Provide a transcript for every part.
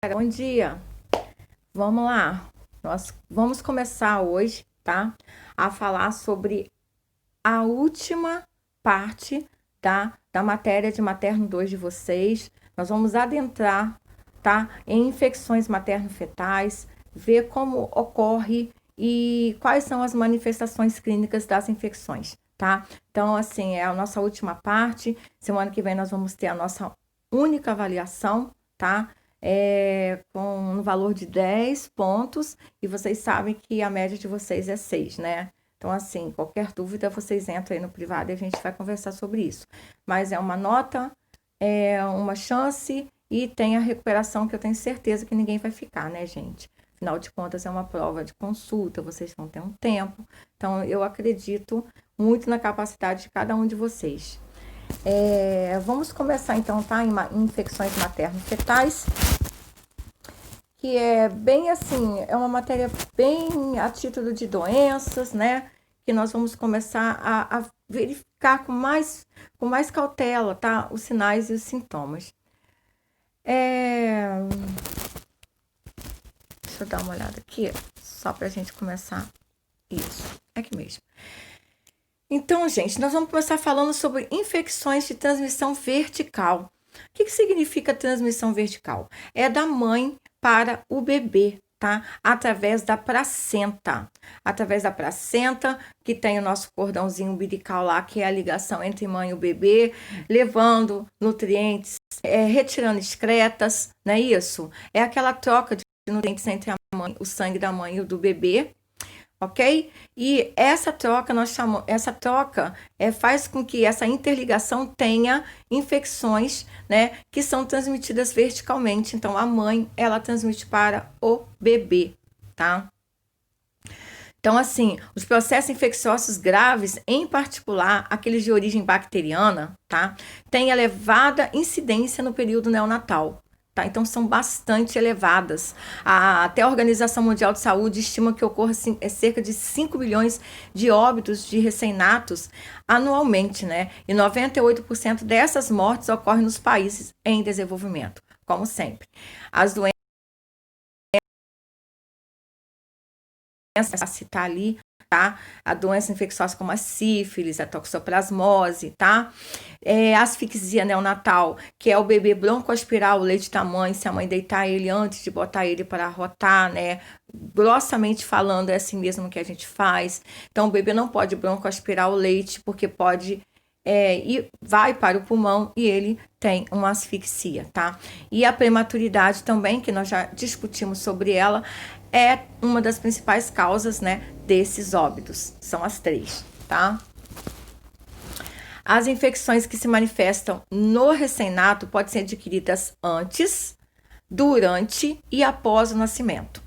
Bom dia, vamos lá. Nós vamos começar hoje, tá? A falar sobre a última parte da matéria de materno 2 de vocês. Nós vamos adentrar, tá? Em infecções materno-fetais, ver como ocorre e quais são as manifestações clínicas das infecções, tá? Então, assim, é a nossa última parte. Semana que vem nós vamos ter a nossa única avaliação, tá? Com um valor de 10 pontos, e vocês sabem que a média de vocês é 6, né? Então, assim, qualquer dúvida, vocês entram aí no privado e a gente vai conversar sobre isso. Mas é uma nota, é uma chance e tem a recuperação que eu tenho certeza que ninguém vai ficar, né, gente? Afinal de contas, é uma prova de consulta, vocês vão ter um tempo. Então, eu acredito muito na capacidade de cada um de vocês. Vamos começar então, tá? Em infecções materno-fetais, que é bem assim, é uma matéria bem a título de doenças, né? Que nós vamos começar a verificar com mais cautela, tá? Os sinais e os sintomas. Deixa eu dar uma olhada aqui, só pra gente começar. Isso, é aqui mesmo. Então, gente, nós vamos começar falando sobre infecções de transmissão vertical. O que significa transmissão vertical? É da mãe para o bebê, tá? Através da placenta. Através da placenta, que tem o nosso cordãozinho umbilical lá, que é a ligação entre mãe e o bebê, levando nutrientes, retirando excretas, não é isso? É aquela troca de nutrientes entre a mãe, o sangue da mãe e o do bebê. Ok? E essa troca faz com que essa interligação tenha infecções, né, que são transmitidas verticalmente. Então, a mãe, ela transmite para o bebê, tá? Então, assim, os processos infecciosos graves, em particular aqueles de origem bacteriana, tá, têm elevada incidência no período neonatal. Tá? Então, são bastante elevadas. Até a Organização Mundial de Saúde estima que ocorra cerca de 5 milhões de óbitos de recém-natos anualmente, né? E 98% dessas mortes ocorrem nos países em desenvolvimento, como sempre. As doenças, a citar ali, tá? A doença infecciosa como a sífilis, a toxoplasmose, tá? Asfixia neonatal, que é o bebê broncoaspirar o leite da mãe, se a mãe deitar ele antes de botar ele para arrotar, né? Grossamente falando, é assim mesmo que a gente faz. Então, o bebê não pode broncoaspirar o leite, porque pode e vai para o pulmão e ele tem uma asfixia, tá? E a prematuridade também, que nós já discutimos sobre ela, é uma das principais causas, né, desses óbitos. São as 3, tá? As infecções que se manifestam no recém-nato podem ser adquiridas antes, durante e após o nascimento,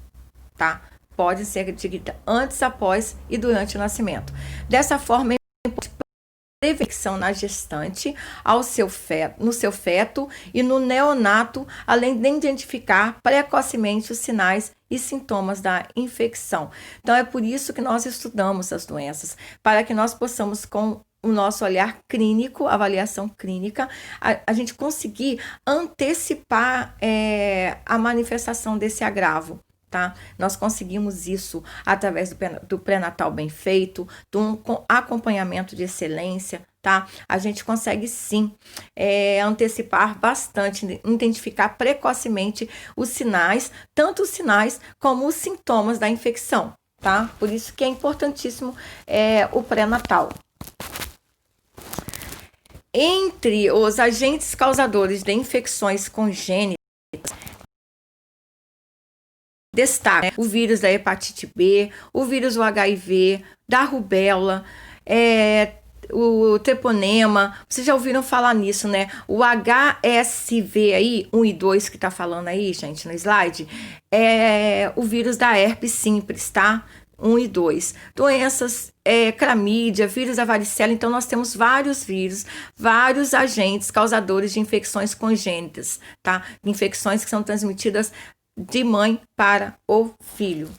tá? Podem ser adquiridas antes, após e durante o nascimento. Dessa forma, prevenção na gestante, no seu feto e no neonato, além de identificar precocemente os sinais e sintomas da infecção. Então, é por isso que nós estudamos as doenças, para que nós possamos, com o nosso olhar clínico, avaliação clínica, a gente conseguir antecipar a manifestação desse agravo. Tá? Nós conseguimos isso através do pré-natal bem feito, de um acompanhamento de excelência, tá? A gente consegue sim antecipar bastante, identificar precocemente os sinais, tanto os sinais como os sintomas da infecção, tá? Por isso que é importantíssimo o pré-natal. Entre os agentes causadores de infecções congênitas, destaca, né, o vírus da hepatite B, o vírus do HIV, da rubéola, o treponema. Vocês já ouviram falar nisso, né? O HSV aí, 1 e 2 que tá falando aí, gente, no slide, é o vírus da herpes simples, tá? 1 e 2. Doenças, clamídia, vírus da varicela. Então, nós temos vários vírus, vários agentes causadores de infecções congênitas, tá? Infecções que são transmitidas de mãe para o filho.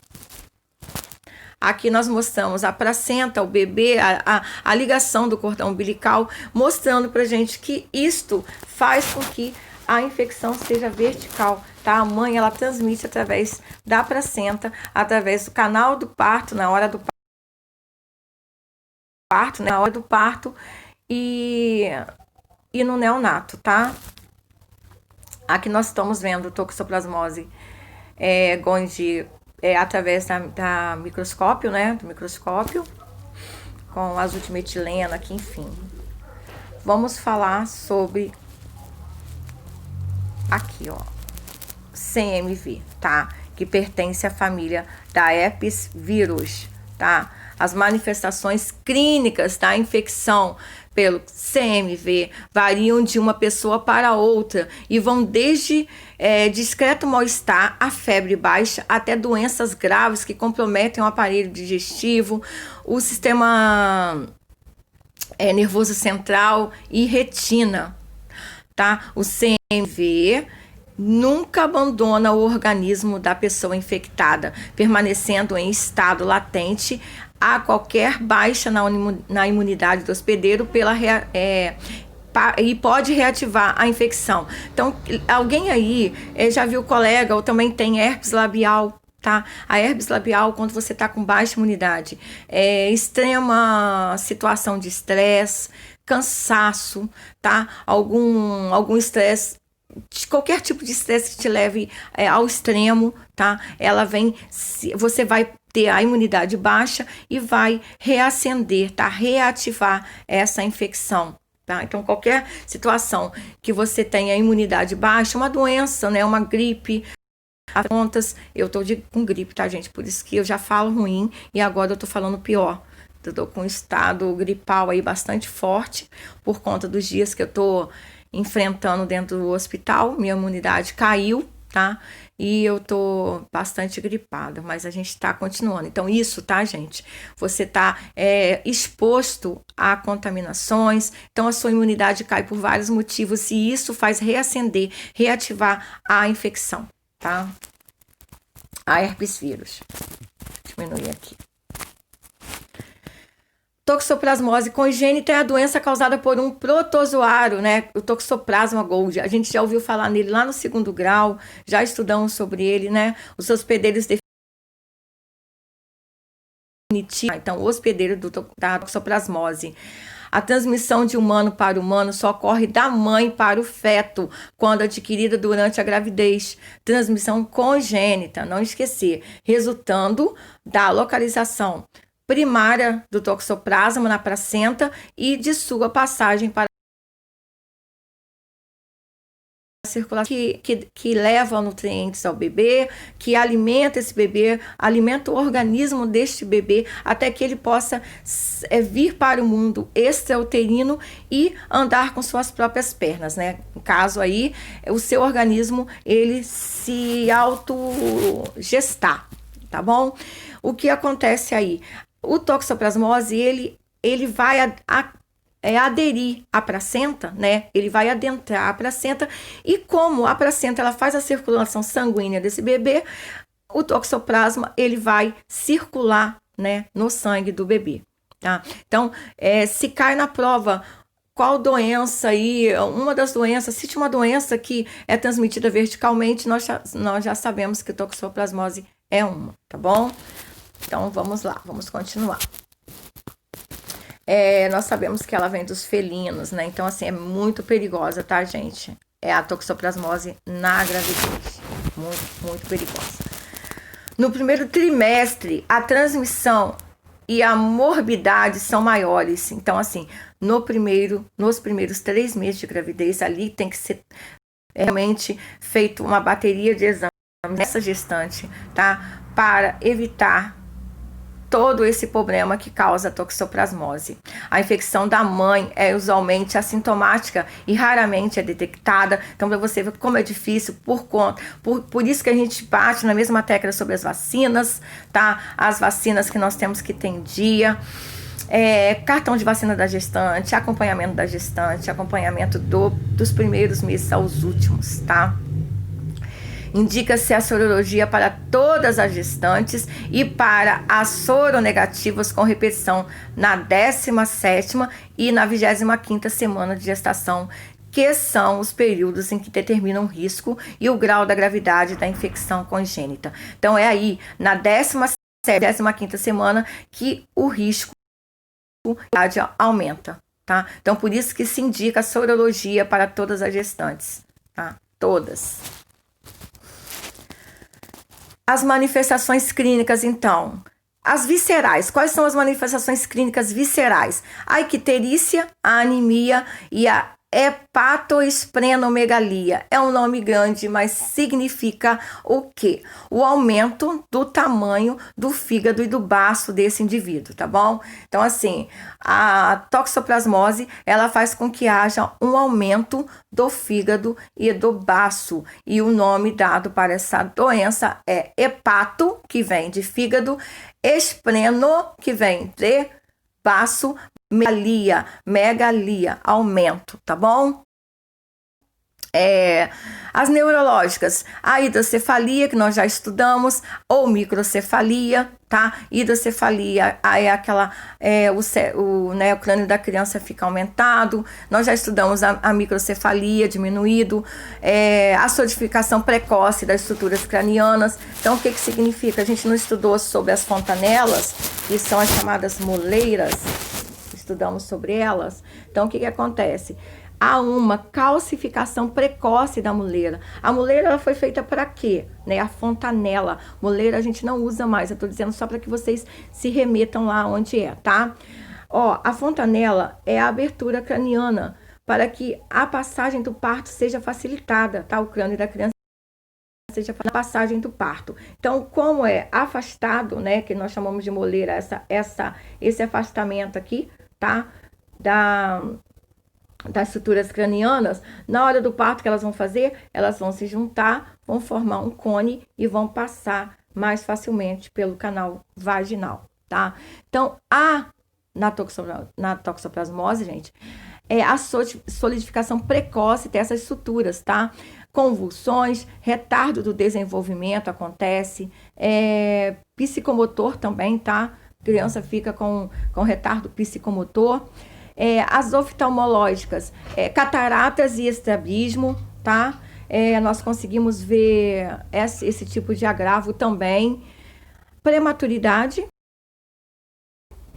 Aqui nós mostramos a placenta, o bebê, a ligação do cordão umbilical, mostrando pra gente que isto faz com que a infecção seja vertical, tá? A mãe, ela transmite através da placenta, através do canal do parto, na hora do parto, né? Na hora do parto e no neonato, tá? Aqui nós estamos vendo toxoplasmose Gondii através da microscópio, né? Do microscópio, com azotimetilena aqui, enfim. Vamos falar sobre aqui, ó, CMV, tá? Que pertence à família da herpes vírus, tá? As manifestações clínicas da infecção pelo CMV variam de uma pessoa para outra e vão desde discreto mal-estar, a febre baixa, até doenças graves que comprometem o aparelho digestivo, o sistema nervoso central e retina, tá? O CMV nunca abandona o organismo da pessoa infectada, permanecendo em estado latente a qualquer baixa na imunidade do hospedeiro e pode reativar a infecção. Então, alguém aí já viu colega ou também tem herpes labial, tá? A herpes labial, quando você está com baixa imunidade, extrema situação de estresse, cansaço, tá? Algum estresse, qualquer tipo de estresse que te leve ao extremo, tá? Você vai ter a imunidade baixa e vai reacender, tá? Reativar essa infecção, tá? Então, qualquer situação que você tenha imunidade baixa, uma doença, né? Uma gripe, as contas, eu tô com gripe, tá, gente? Por isso que eu já falo ruim e agora eu tô falando pior. Eu tô com um estado gripal aí bastante forte por conta dos dias que eu tô enfrentando dentro do hospital. Minha imunidade caiu, tá? E eu tô bastante gripada, mas a gente tá continuando. Então, isso, tá, gente? Você tá exposto a contaminações, então a sua imunidade cai por vários motivos e isso faz reacender, reativar a infecção, tá? A herpes vírus. Diminuir aqui. Toxoplasmose congênita é a doença causada por um protozoário, né? O Toxoplasma Gondii. A gente já ouviu falar nele lá no 2º grau, já estudamos sobre ele, né? Os hospedeiros definitivos. Então, o hospedeiro da toxoplasmose. A transmissão de humano para humano só ocorre da mãe para o feto, quando adquirida durante a gravidez. Transmissão congênita, não esquecer, resultando da localização primária do toxoplasma na placenta e de sua passagem para a circulação que leva nutrientes ao bebê, que alimenta esse bebê, alimenta o organismo deste bebê até que ele possa vir para o mundo extrauterino e andar com suas próprias pernas, né? No caso aí, o seu organismo ele se autogestar, tá bom? O que acontece aí? O toxoplasmose, ele vai aderir à placenta, né? Ele vai adentrar a placenta e como a placenta ela faz a circulação sanguínea desse bebê, o toxoplasma ele vai circular, né, no sangue do bebê, tá? Então, se cai na prova qual doença aí, uma das doenças, se tinha uma doença que é transmitida verticalmente, nós já sabemos que toxoplasmose é uma, tá bom? Então, vamos lá, vamos continuar. Nós sabemos que ela vem dos felinos, né? Então, assim, é muito perigosa, tá, gente? É a toxoplasmose na gravidez. Muito, muito perigosa. No primeiro trimestre, a transmissão e a morbidade são maiores. Então, assim, nos primeiros 3 meses de gravidez, ali tem que ser realmente feito uma bateria de exames nessa gestante, tá? Para evitar todo esse problema que causa a toxoplasmose. A infecção da mãe é usualmente assintomática e raramente é detectada. Então, para você ver como é difícil por isso que a gente bate na mesma tecla sobre as vacinas, tá? As vacinas que nós temos que ter em dia. Cartão de vacina da gestante, acompanhamento da gestante, acompanhamento dos primeiros meses aos últimos, tá? Indica-se a sorologia para todas as gestantes e para as soronegativas com repetição na 17ª e na 25ª semana de gestação, que são os períodos em que determinam o risco e o grau da gravidade da infecção congênita. Então, é aí, na 15ª semana, que o risco aumenta, tá? Então, por isso que se indica a sorologia para todas as gestantes, tá? Todas. As manifestações clínicas, então. As viscerais. Quais são as manifestações clínicas viscerais? A icterícia, a anemia e a hepatoesplenomegalia. É um nome grande, mas significa o quê? O aumento do tamanho do fígado e do baço desse indivíduo, tá bom? Então, assim, a toxoplasmose, ela faz com que haja um aumento do fígado e do baço. E o nome dado para essa doença é hepato, que vem de fígado, espleno, que vem de baço, megalia, aumento, tá bom? As neurológicas, a hidrocefalia, que nós já estudamos, ou microcefalia, tá? Hidrocefalia é aquela, o crânio da criança fica aumentado. Nós já estudamos a microcefalia, diminuído, a solidificação precoce das estruturas cranianas. Então, o que significa? A gente não estudou sobre as fontanelas, que são as chamadas moleiras, estudamos sobre elas. Então, o que acontece? Há uma calcificação precoce da moleira. A moleira ela foi feita para quê? Né? A fontanela. Moleira a gente não usa mais. Eu estou dizendo só para que vocês se remetam lá onde é, tá? Ó, a fontanela é a abertura craniana para que a passagem do parto seja facilitada, tá? O crânio da criança seja na passagem do parto. Então, como é afastado, né? Que nós chamamos de moleira, esse afastamento aqui, tá? Das estruturas cranianas, na hora do parto que elas vão fazer, elas vão se juntar, vão formar um cone e vão passar mais facilmente pelo canal vaginal, tá? Então, na toxoplasmose, gente, é a solidificação precoce dessas estruturas, tá? Convulsões, retardo do desenvolvimento acontece, psicomotor também, tá? A criança fica com retardo psicomotor. As oftalmológicas, cataratas e estrabismo, tá? Nós conseguimos ver esse tipo de agravo também. Prematuridade,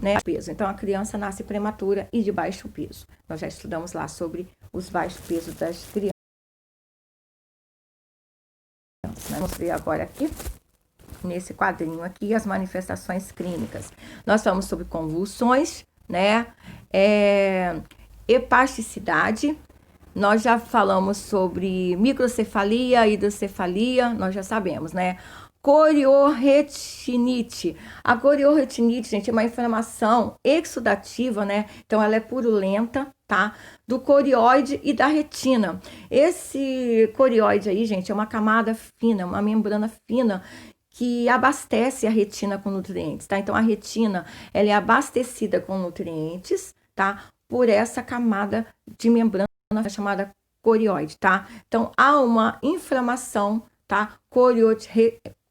né? Peso. Então, a criança nasce prematura e de baixo peso. Nós já estudamos lá sobre os baixos pesos das crianças. Vamos ver agora aqui, nesse quadrinho aqui, as manifestações clínicas. Nós falamos sobre convulsões, né? Hepasticidade, nós já falamos sobre microcefalia, hidrocefalia, nós já sabemos, né? Coriorretinite. A coriorretinite, gente, é uma inflamação exudativa, né? Então, ela é purulenta, tá? Do corióide e da retina. Esse corióide aí, gente, é uma camada fina, uma membrana fina que abastece a retina com nutrientes, tá? Então, a retina, ela é abastecida com nutrientes, tá? Por essa camada de membrana chamada corióide, tá? Então, há uma inflamação, tá?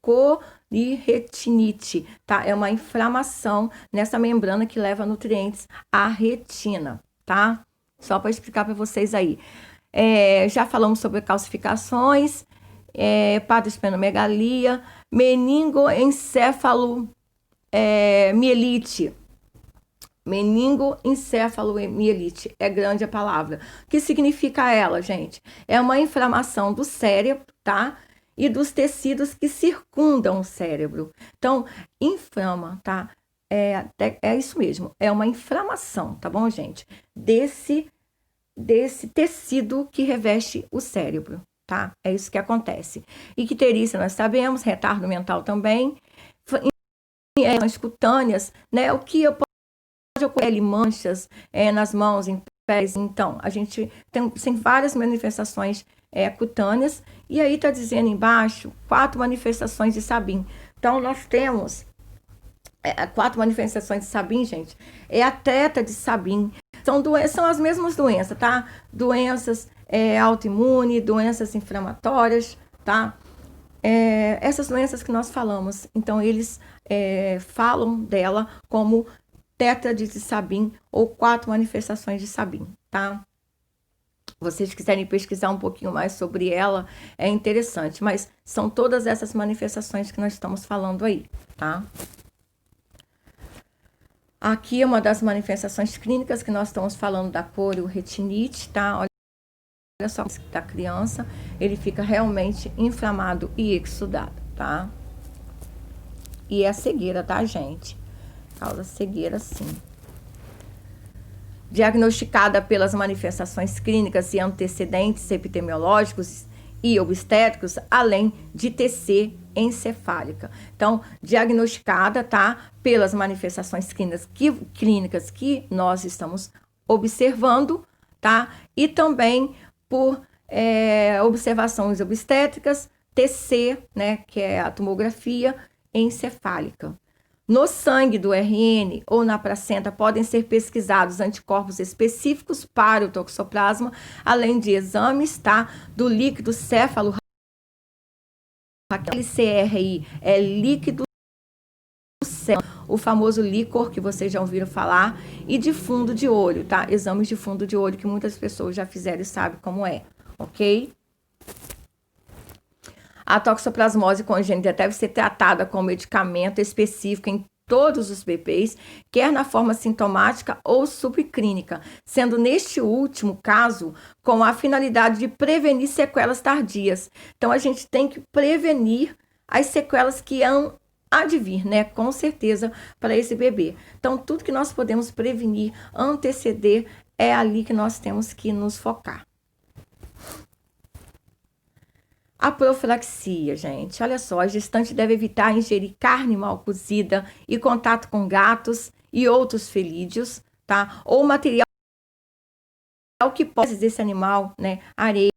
Coriretinite, tá? É uma inflamação nessa membrana que leva nutrientes à retina, tá? Só para explicar para vocês aí. Já falamos sobre calcificações, hepatoesplenomegalia, meningoencefalo mielite. Meningoencefalomielite, é grande a palavra. O que significa ela, gente? É uma inflamação do cérebro, tá? E dos tecidos que circundam o cérebro. Então, inflama, tá? É isso mesmo, é uma inflamação, tá bom, gente? Desse tecido que reveste o cérebro, tá? É isso que acontece. Icterícia nós sabemos, retardo mental também. Cutâneas, né? O que pode ocorrer manchas nas mãos, em pés. Então, a gente tem várias manifestações cutâneas. E aí tá dizendo embaixo 4 manifestações de Sabin. Então, nós temos 4 manifestações de Sabin, gente. É a teta de Sabin. São as mesmas doenças, tá? Doenças autoimunes, doenças inflamatórias, tá? Essas doenças que nós falamos. Então, eles falam dela como tétrade de Sabin ou 4 manifestações de Sabin, tá? vocês quiserem pesquisar um pouquinho mais sobre ela, é interessante. Mas são todas essas manifestações que nós estamos falando aí, tá? Aqui é uma das manifestações clínicas que nós estamos falando da corioretinite, tá? Olha só, da criança, ele fica realmente inflamado e exsudado, tá? E é a cegueira, tá, gente? Causa cegueira, sim. Diagnosticada pelas manifestações clínicas e antecedentes epidemiológicos e obstétricos, além de TC encefálica. Então, diagnosticada, tá? Pelas manifestações clínicas que nós estamos observando, tá? E também por observações obstétricas, TC, né? Que é a tomografia encefálica. No sangue do RN ou na placenta podem ser pesquisados anticorpos específicos para o toxoplasma, além de exames, tá, do líquido céfalo. LCRI é líquido céfalo, o famoso líquor que vocês já ouviram falar, e de fundo de olho, tá? Exames de fundo de olho que muitas pessoas já fizeram e sabem como é, ok? A toxoplasmose congênita deve ser tratada com medicamento específico em todos os bebês, quer na forma sintomática ou subclínica, sendo neste último caso com a finalidade de prevenir sequelas tardias. Então, a gente tem que prevenir as sequelas que há de vir, né? Com certeza, para esse bebê. Então, tudo que nós podemos prevenir, anteceder, é ali que nós temos que nos focar. A profilaxia, gente, olha só, a gestante deve evitar ingerir carne mal cozida e contato com gatos e outros felídeos, tá? Ou material que pode desse animal, né? Areia,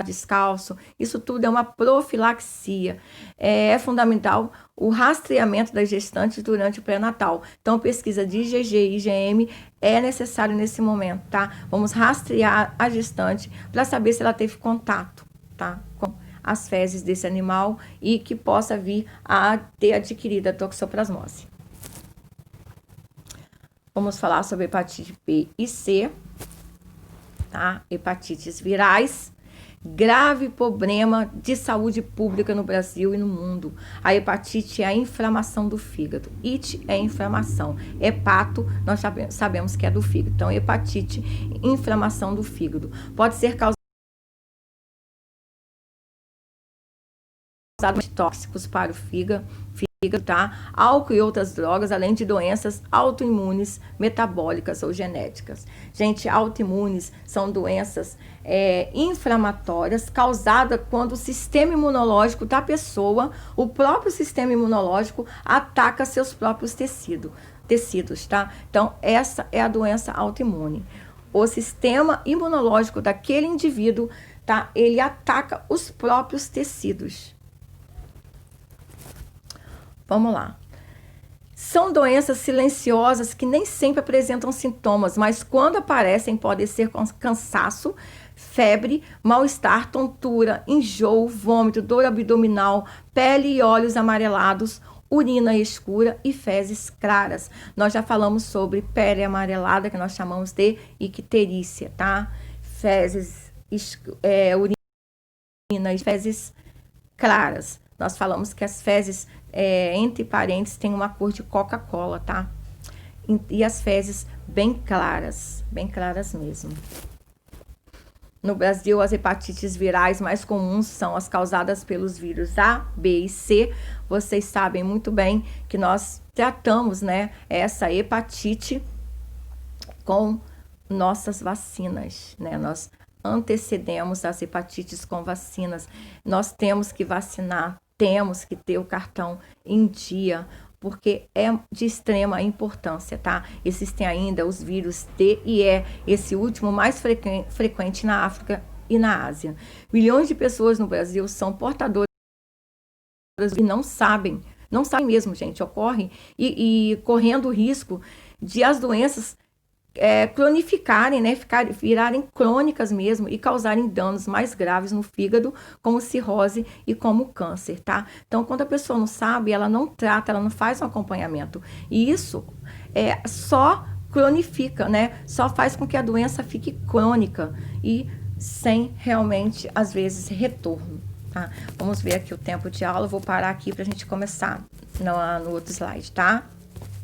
descalço, isso tudo é uma profilaxia. É fundamental o rastreamento das gestantes durante o pré-natal. Então, pesquisa de IgG e IgM é necessário nesse momento, tá? Vamos rastrear a gestante para saber se ela teve contato, tá? Com as fezes desse animal e que possa vir a ter adquirido a toxoplasmose. Vamos falar sobre hepatite B e C, tá? Hepatites virais. Grave problema de saúde pública no Brasil e no mundo. A hepatite é a inflamação do fígado. It é inflamação. Hepato, nós sabemos que é do fígado. Então, hepatite, inflamação do fígado. Pode ser causada de tóxicos para o fígado, tá? Álcool e outras drogas, além de doenças autoimunes, metabólicas ou genéticas. Gente, autoimunes são doenças inflamatórias causadas quando o sistema imunológico da pessoa, o próprio sistema imunológico, ataca seus próprios tecidos, tá? Então, essa é a doença autoimune. O sistema imunológico daquele indivíduo, tá? Ele ataca os próprios tecidos. Vamos lá. São doenças silenciosas que nem sempre apresentam sintomas, mas quando aparecem podem ser cansaço, febre, mal-estar, tontura, enjoo, vômito, dor abdominal, pele e olhos amarelados, urina escura e fezes claras. Nós já falamos sobre pele amarelada, que nós chamamos de icterícia, tá? Fezes, urina e fezes claras. Nós falamos que as fezes, entre parênteses, têm uma cor de Coca-Cola, tá? E as fezes bem claras mesmo. No Brasil, as hepatites virais mais comuns são as causadas pelos vírus A, B e C. Vocês sabem muito bem que nós tratamos, né, essa hepatite com nossas vacinas, né? Nós antecedemos as hepatites com vacinas. Nós temos que vacinar, temos que ter o cartão em dia, porque é de extrema importância, tá? Existem ainda os vírus D e E, esse último mais frequente na África e na Ásia. Milhões de pessoas no Brasil são portadoras e não sabem mesmo, gente, ocorre e correndo o risco de as doenças cronificarem, né, virarem crônicas mesmo e causarem danos mais graves no fígado, como cirrose e como câncer, tá? Então, quando a pessoa não sabe, ela não trata, ela não faz um acompanhamento. E isso só cronifica, né? Só faz com que a doença fique crônica e sem realmente, às vezes, retorno, tá? Vamos ver aqui o tempo de aula. Eu vou parar aqui para a gente começar no outro slide, tá?